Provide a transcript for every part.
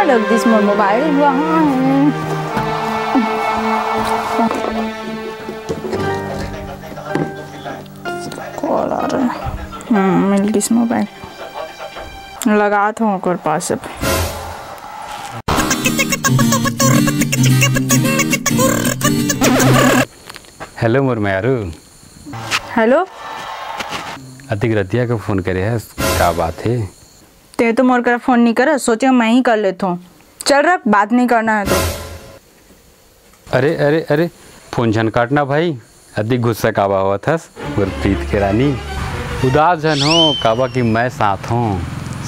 कहाँ रख this more mobile? वहाँ है। कॉल आ रहा है। मिल गई मोबाइल। लगा था ओकर पास अब। हेलो मोर मैरू। हेलो। अतिक रतिया को फोन करे है, क्या बात है? ते तो मोर कर फोन नहीं कर, सोचे मैं ही कर लेता हूँ। चल रख, बात नहीं करना है तो। अरे अरे अरे फोन झन काटना भाई। अधिक गुस्सा काबा हुआ था गुरप्रीत के रानी। उदास जन हो काबा की मैं साथ हूँ,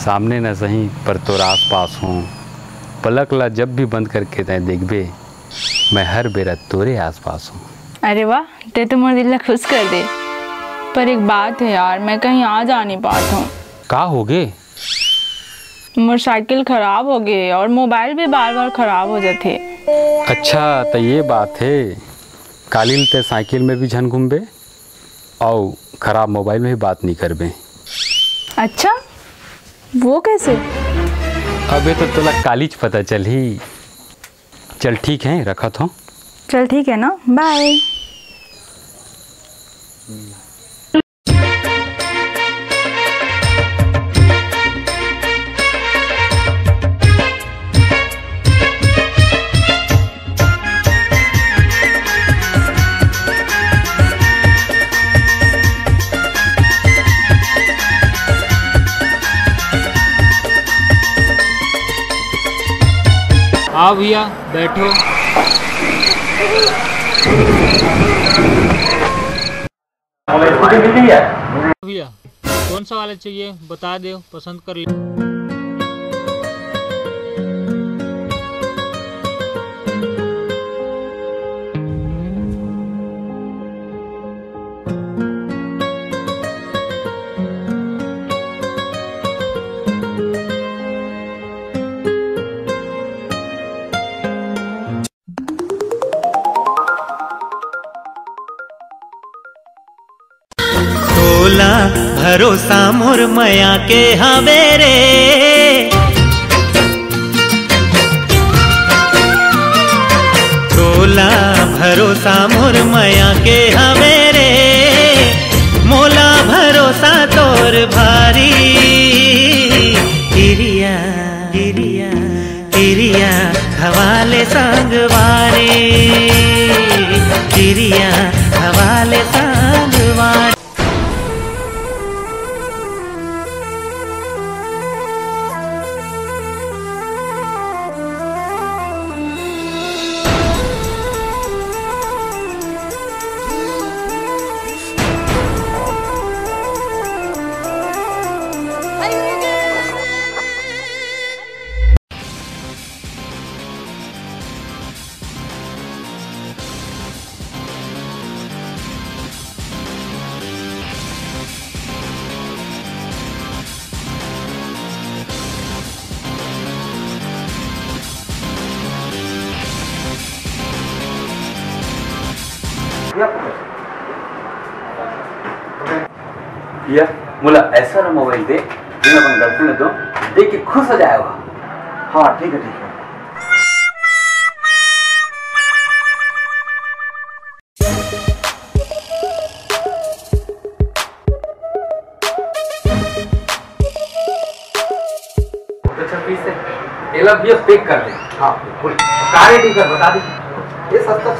सामने न सही पर तो आस पास हूँ। पलक ला जब भी बंद करके तय देखबे, मैं हर बेरा तोरे आस पास हूँ। अरे वाह, ते तो मोर दिल खुश कर दे। पर एक बात है यार, मैं कहीं आ जा नहीं पाता हूँ। का हो गए? मोटरसाइकिल खराब हो गई और मोबाइल भी बार बार खराब हो जाते। अच्छा तो ये बात है। कालिल ते साइकिल में भी झन घूमबे और खराब मोबाइल में भी बात नहीं करबे। अच्छा, वो कैसे? अबे तो तुला कालीच पता चल ही। चल ठीक है, रखत हूँ। चल ठीक है ना, बाय। आओ भैया बैठो। भैया कौन सा वाला चाहिए बता दो, पसंद कर ले। भरोसा मोर मया के हवे रे, तोला भरोसा मोर मया के हवे रे, मोला भरोसा तोर भारी। किरिया किरिया किरिया हवाले संगवारी, किरिया हवाले संगवारी। या मुला ऐसा ना मोबाइल दे जिन अपन गर्लफ्रेंड तो देख के खुश हो जाएगा। हाँ ठीक है ठीक है। अच्छा पीस है एला भी पैक कर दे। हाँ बिल्कुल। कारे ठीक है बता दे। ये सस्ता।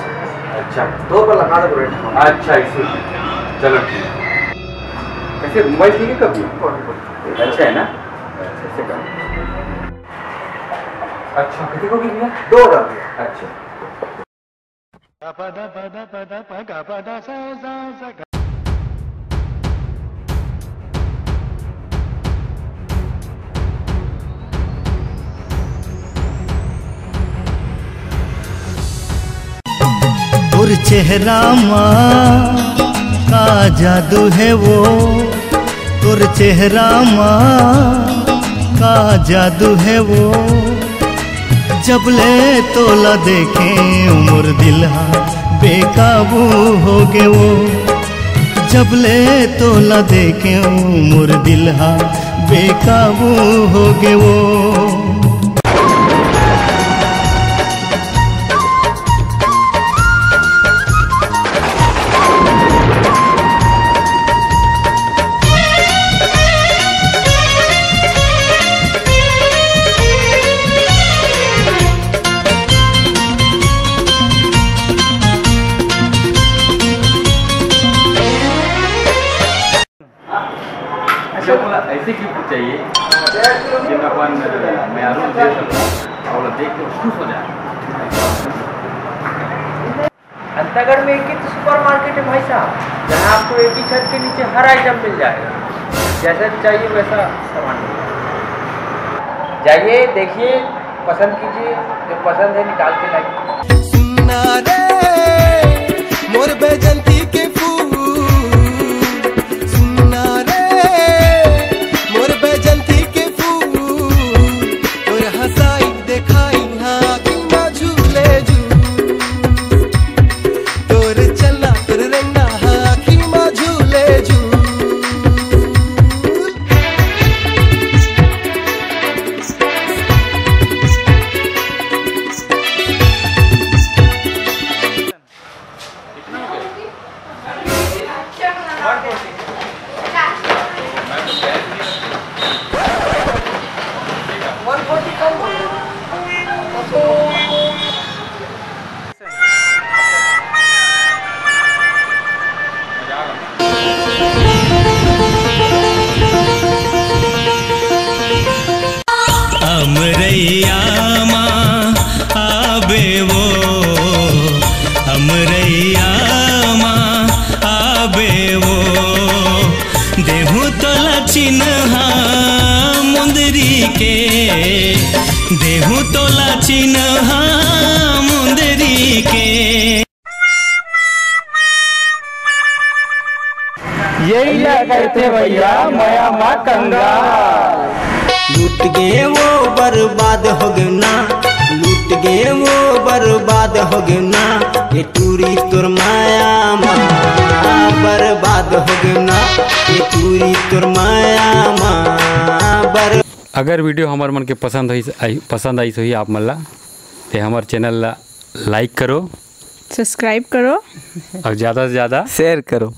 अच्छा दो पर लगा दो रेट। अच्छा इसी चलो ठीक है। कैसे मोबाइल ठीक है कभी? अच्छा है ना? ऐसे कर। अच्छा कितने को भैया? 2 रुपये। अच्छा तोर चेहरा माँ का जादू है वो, तोर चेहरा माँ का जादू है वो, जब ले तोला देखे उम्र दिलहा बेकाबू हो गए वो, जब ले तोला देखे उम्र दिलहा बेकाबू हो गए वो। चाहिए जिन अपन मेहरू दे सकूँ और देख के खुश हो जाए। अंतागढ़ में एक ही सुपर मार्केट है भाई साहब, जहाँ आपको एक ही छत के नीचे हर आइटम मिल जाएगा, जैसा चाहिए वैसा सामान मिल जाएगा। जाइए देखिए, पसंद कीजिए, जो पसंद है निकाल के लाइए। सुनना रे मोर बैजंती के फूल, सुनना रे मोर बैजंती के फूल, और हंसाई देखाई हाँ किंगा झूले झूल, तोर चलना तोर रंगा हाँ किंगा झूले झूल। अमरैया माँ आबे वो, अमरैया माँ आबे वो, देहु तोला चिन्हा मुंदरी के, देहु तोला चिन्हा मुंदरी के। यही लगे थे भैया माया माँ कंगाल। लूट गए वो बर्बाद हो गए ना, लूट गए वो बर्बाद हो गए ना, ये टूरी तुर माया माँ बर्बाद हो गए ना, ये टूरी तुर माया माँ बर। अगर वीडियो हमार मन के पसंद आई तो ही आप मन ला ते हमार चैनल ला लाइक करो, सब्सक्राइब करो और ज़्यादा से ज़्यादा शेयर करो।